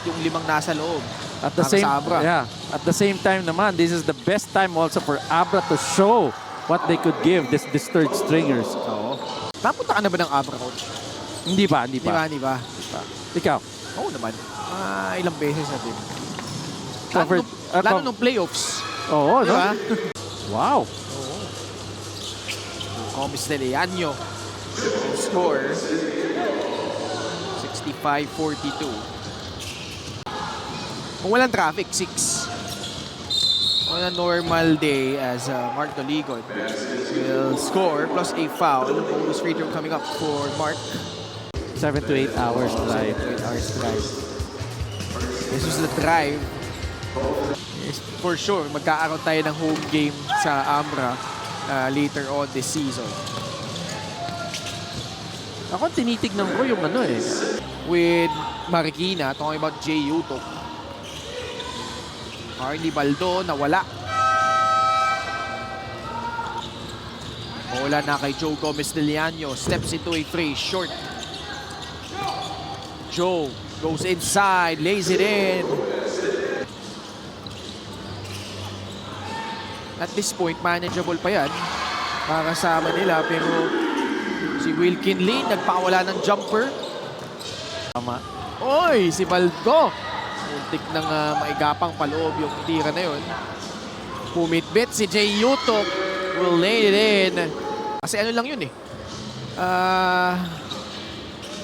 yung 5 nasa loob. At the same, at the same time naman, this is the best time also for Abra to show what they could give this third stringers. Oo. Napunta ka na ba ng Abra, coach? Hindi pa. Di ba? Ikaw? Oo naman. Ilang beses na din. Covered, Lalo nung playoffs. Oo, Di ba? Wow. Oo. Comis de Leaño. Score. 65-42. Kung walang traffic, 6. On a normal day, as Mark Doligon will score plus a foul. Bonus free throw coming up for Mark. 7 to 8 hours drive. 7 to 8 hours drive. This is the drive. Yes, for sure, magkakaroon tayo ng home game sa Ambra later on this season. Ako tinitignan ko yung ano eh. With Marikina, talking about Jay Yutok. Harley Baldo, nawala. Bola na kay Joe Gomez de Leaño. Steps into a three, short. Joe goes inside, lays it in. At this point, manageable pa yan para sa Manila. Pero si Wilkin Lee nagpakawala ng jumper. Tama. Oy, si Baldo. Muntik nang maigapang paloob yung tira na yun. Pumitbit si Jay Yutok. Will lay it in. Kasi ano lang yun eh.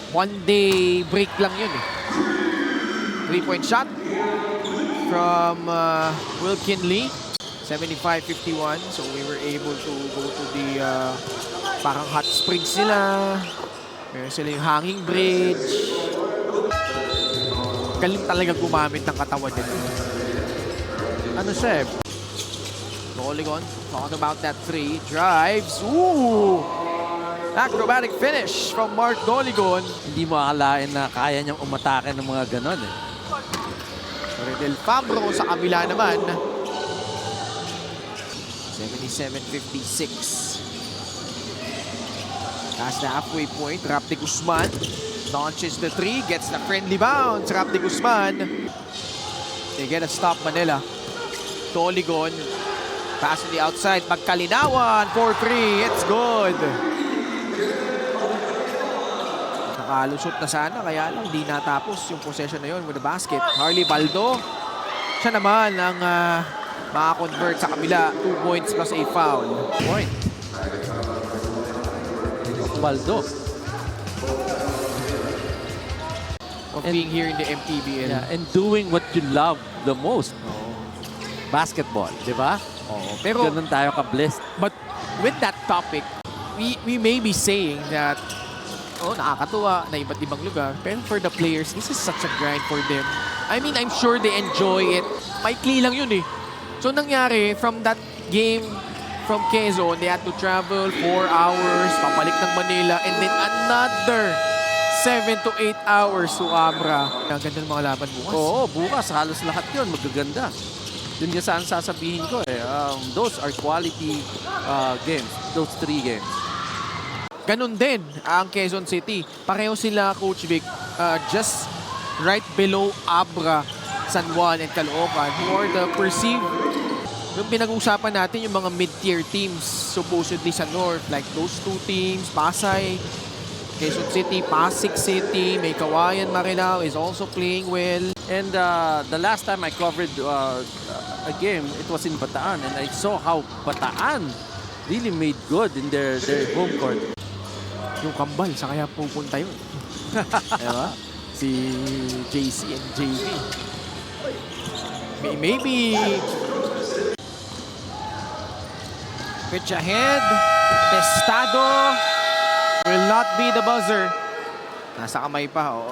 One day break lang yun eh. 3-point shot from Wilkin Lee. 75-51. So we were able to go to the parang hot springs nila. Meron sila yung hanging bridge. Galing talaga gumamit ng katawan nila. Ano siya eh? Doligon, talking about that three. Drives. Ooh! Acrobatic finish from Mark Doligon. Hindi mo akalain na kaya niyang umatake ng mga ganon eh. Redel Fabro sa kabila naman. 77-56. Past the halfway point, Rapti Guzman. Launches the three, gets the friendly bounce. Rapti Guzman. They get a stop, Manila. Doligon. Pass to the outside. Pagkalinawan. 4-3. It's good. Nakalusot na sana. Kaya lang di natapos yung possession na yun with the basket. Harley Baldo. Siya naman ang makakonvert sa kabila. 2 points plus a foul. Point. Baldo. Of being here in the MPBL. Yeah, and doing what you love the most. Basketball, di ba? Oo. Pero, ganun tayo ka-blessed. but with that topic, we may be saying that, nakakatuwa na iba't ibang lugar. Pero for the players, this is such a grind for them. I mean, I'm sure they enjoy it. Maikli lang yun eh. So nangyari, from that game from Quezon, they had to travel 4 hours, pabalik ng Manila, and then another 7 to 8 hours to Abra. Ang ganda ng mga laban bukas. Oo, bukas halos lahat yun magaganda. Yun nga saan sasabihin ko eh. Those are quality games. Those 3 games. Ganun din ang Quezon City. Pareho sila, Coach Vic, just right below Abra, San Juan, and Caloocan, who are the perceived. Yung pinag-uusapan natin, yung mga mid-tier teams supposedly sa North, like those 2 teams, Pasay, Quezon City, Pasig City, may Kawayan Marilao is also playing well. And the last time I covered a game, it was in Bataan, and I saw how Bataan really made good in their home court. Yung Kambal, sa kaya pupunta yun. Diba? Si JC and JV. Maybe pitch ahead. Testado will not be the buzzer. Nasa kamay pa, oo.